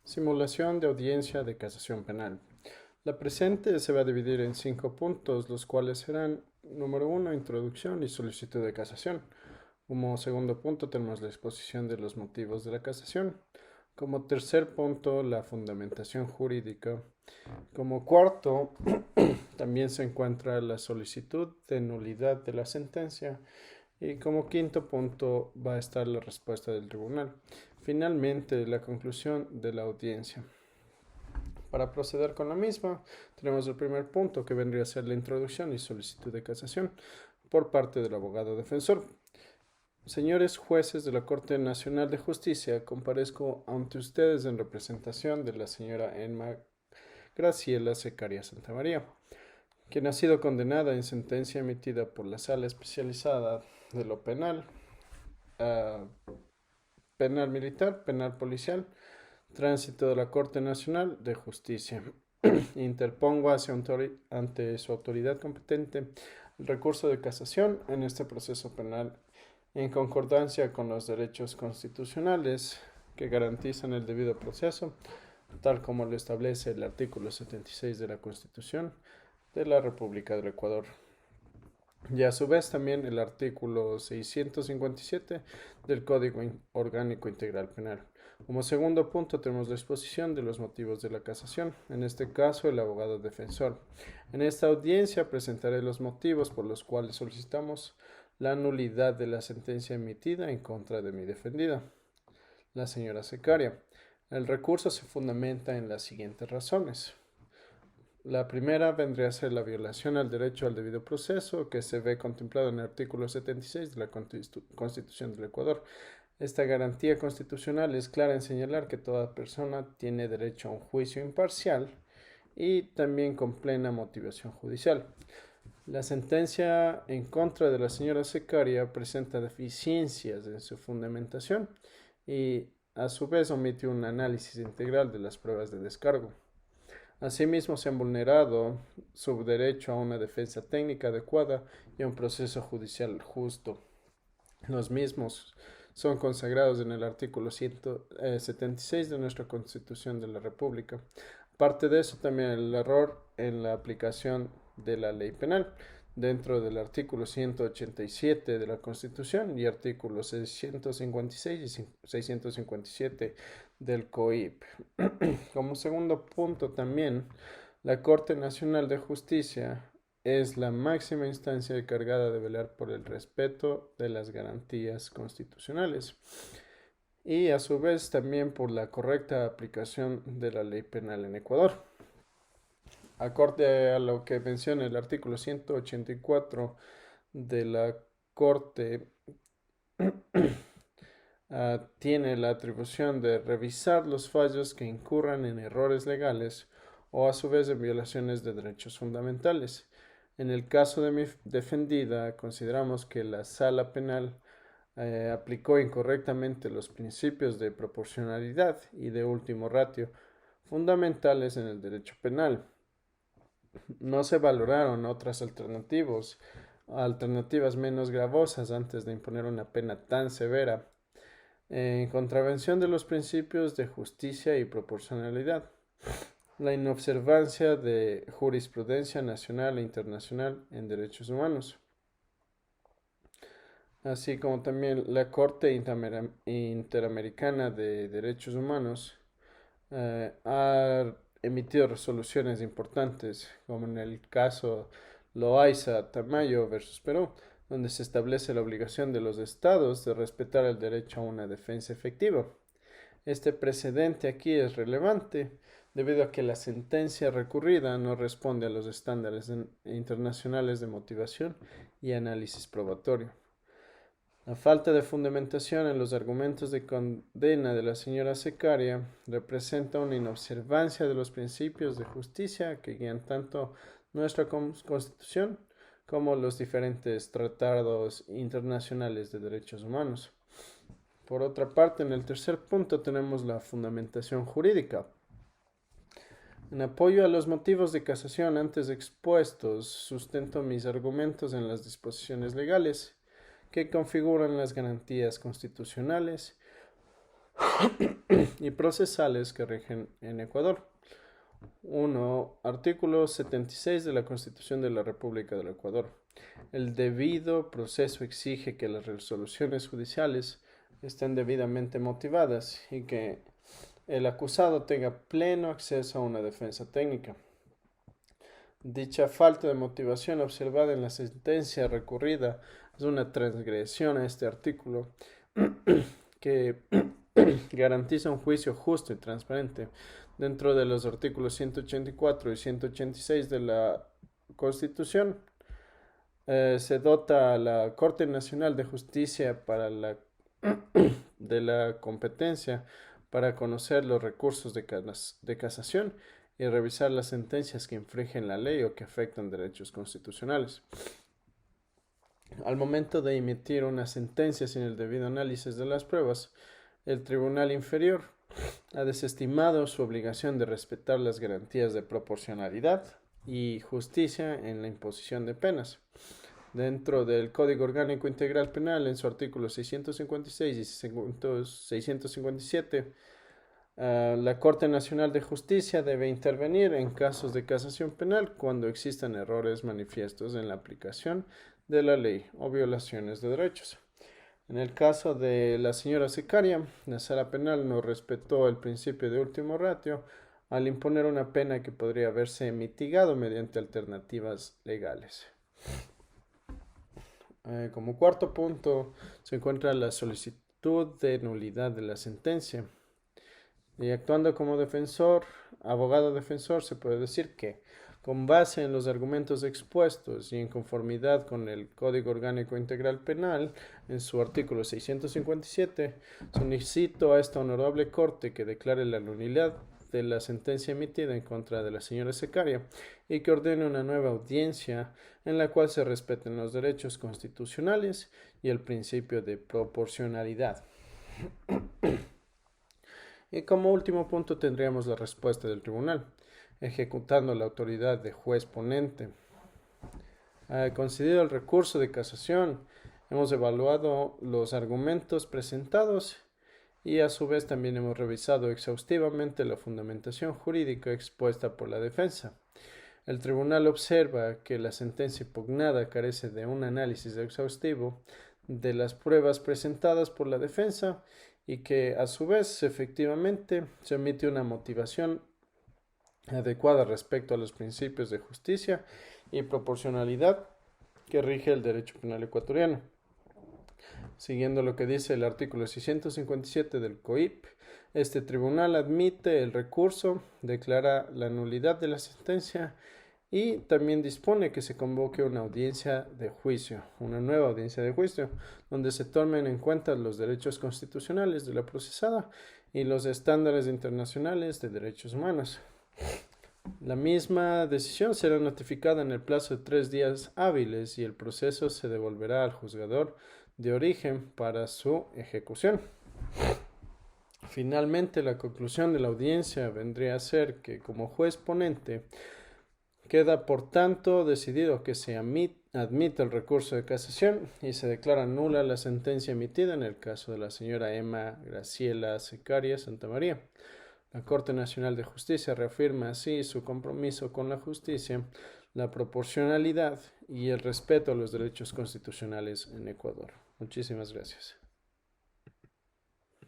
Simulación de audiencia de casación penal. La presente se va a dividir en 5 puntos, los cuales serán: número 1, introducción y solicitud de casación. Como segundo punto tenemos la exposición de los motivos de la casación. Como tercer punto, la fundamentación jurídica. Como cuarto, también se encuentra la solicitud de nulidad de la sentencia. Y como quinto punto va a estar la respuesta del tribunal. Finalmente, la conclusión de la audiencia. Para proceder con la misma, tenemos el primer punto, que vendría a ser la introducción y solicitud de casación por parte del abogado defensor. Señores jueces de la Corte Nacional de Justicia, comparezco ante ustedes en representación de la señora Emma Graciela Secaria Santamaría, quien ha sido condenada en sentencia emitida por la Sala Especializada de lo Penal, Penal Militar, Penal Policial, Tránsito de la Corte Nacional de Justicia. Interpongo ante su autoridad competente el recurso de casación en este proceso penal en concordancia con los derechos constitucionales que garantizan el debido proceso, tal como lo establece el artículo 76 de la Constitución de la República del Ecuador. Y a su vez también el artículo 657 del Código Orgánico Integral Penal. Como segundo punto tenemos la exposición de los motivos de la casación, en este caso el abogado defensor. En esta audiencia presentaré los motivos por los cuales solicitamos la nulidad de la sentencia emitida en contra de mi defendida, la señora Secaria. El recurso se fundamenta en las siguientes razones. La primera vendría a ser la violación al derecho al debido proceso, que se ve contemplado en el artículo 76 de la Constitución del Ecuador. Esta garantía constitucional es clara en señalar que toda persona tiene derecho a un juicio imparcial y también con plena motivación judicial. La sentencia en contra de la señora Secaria presenta deficiencias en su fundamentación y a su vez omite un análisis integral de las pruebas de descargo. Asimismo, se han vulnerado su derecho a una defensa técnica adecuada y a un proceso judicial justo. Los mismos son consagrados en el artículo 176 de nuestra Constitución de la República. Aparte de eso, también el error en la aplicación de la ley penal dentro del artículo 187 de la Constitución y artículos 656 y 657 del COIP. Como segundo punto también, la Corte Nacional de Justicia es la máxima instancia encargada de velar por el respeto de las garantías constitucionales y a su vez también por la correcta aplicación de la ley penal en Ecuador. Acorde a lo que menciona el artículo 184 de la Corte, tiene la atribución de revisar los fallos que incurran en errores legales o a su vez en violaciones de derechos fundamentales. En el caso de mi defendida, consideramos que la sala penal aplicó incorrectamente los principios de proporcionalidad y de último ratio fundamentales en el derecho penal. No se valoraron otras alternativas menos gravosas antes de imponer una pena tan severa, en contravención de los principios de justicia y proporcionalidad. La inobservancia de jurisprudencia nacional e internacional en derechos humanos, así como también la Corte Interamericana de Derechos Humanos ha emitido resoluciones importantes, como en el caso Loaiza Tamayo versus Perú, donde se establece la obligación de los estados de respetar el derecho a una defensa efectiva. Este precedente aquí es relevante debido a que la sentencia recurrida no responde a los estándares internacionales de motivación y análisis probatorio. La falta de fundamentación en los argumentos de condena de la señora Secaria representa una inobservancia de los principios de justicia que guían tanto nuestra Constitución como los diferentes tratados internacionales de derechos humanos. Por otra parte, en el tercer punto tenemos la fundamentación jurídica. En apoyo a los motivos de casación antes expuestos, sustento mis argumentos en las disposiciones legales que configuran las garantías constitucionales y procesales que rigen en Ecuador. 1. Artículo 76 de la Constitución de la República del Ecuador. El debido proceso exige que las resoluciones judiciales estén debidamente motivadas y que el acusado tenga pleno acceso a una defensa técnica. Dicha falta de motivación observada en la sentencia recurrida es una transgresión a este artículo que garantiza un juicio justo y transparente. Dentro de los artículos 184 y 186 de la Constitución, se dota a la Corte Nacional de Justicia de la competencia para conocer los recursos de casación y revisar las sentencias que infringen la ley o que afectan derechos constitucionales. Al momento de emitir una sentencia sin el debido análisis de las pruebas, el Tribunal Inferior ha desestimado su obligación de respetar las garantías de proporcionalidad y justicia en la imposición de penas. Dentro del Código Orgánico Integral Penal, en su artículo 656 y 657, la Corte Nacional de Justicia debe intervenir en casos de casación penal cuando existan errores manifiestos en la aplicación de la ley o violaciones de derechos. En el caso de la señora Secaria, la Sala Penal no respetó el principio de último ratio al imponer una pena que podría haberse mitigado mediante alternativas legales. Como cuarto punto se encuentra la solicitud de nulidad de la sentencia. Y actuando como abogado defensor, se puede decir que, con base en los argumentos expuestos y en conformidad con el Código Orgánico Integral Penal, en su artículo 657, solicito a esta honorable Corte que declare la nulidad de la sentencia emitida en contra de la señora Secaria y que ordene una nueva audiencia en la cual se respeten los derechos constitucionales y el principio de proporcionalidad. Y como último punto tendríamos la respuesta del tribunal, ejecutando la autoridad de juez ponente. Concedido el recurso de casación, hemos evaluado los argumentos presentados y a su vez también hemos revisado exhaustivamente la fundamentación jurídica expuesta por la defensa. El tribunal observa que la sentencia impugnada carece de un análisis exhaustivo de las pruebas presentadas por la defensa y que a su vez efectivamente se emite una motivación adecuada respecto a los principios de justicia y proporcionalidad que rige el derecho penal ecuatoriano. Siguiendo lo que dice el artículo 657 del COIP, este tribunal admite el recurso, declara la nulidad de la sentencia y también dispone que se convoque una audiencia de juicio, una nueva audiencia de juicio, donde se tomen en cuenta los derechos constitucionales de la procesada y los estándares internacionales de derechos humanos. La misma decisión será notificada en el plazo de 3 días hábiles y el proceso se devolverá al juzgador de origen para su ejecución. Finalmente, la conclusión de la audiencia vendría a ser que, como juez ponente, queda por tanto decidido que se admite el recurso de casación y se declara nula la sentencia emitida en el caso de la señora Emma Graciela Secaria Santamaría. La Corte Nacional de Justicia reafirma así su compromiso con la justicia, la proporcionalidad y el respeto a los derechos constitucionales en Ecuador. Muchísimas gracias.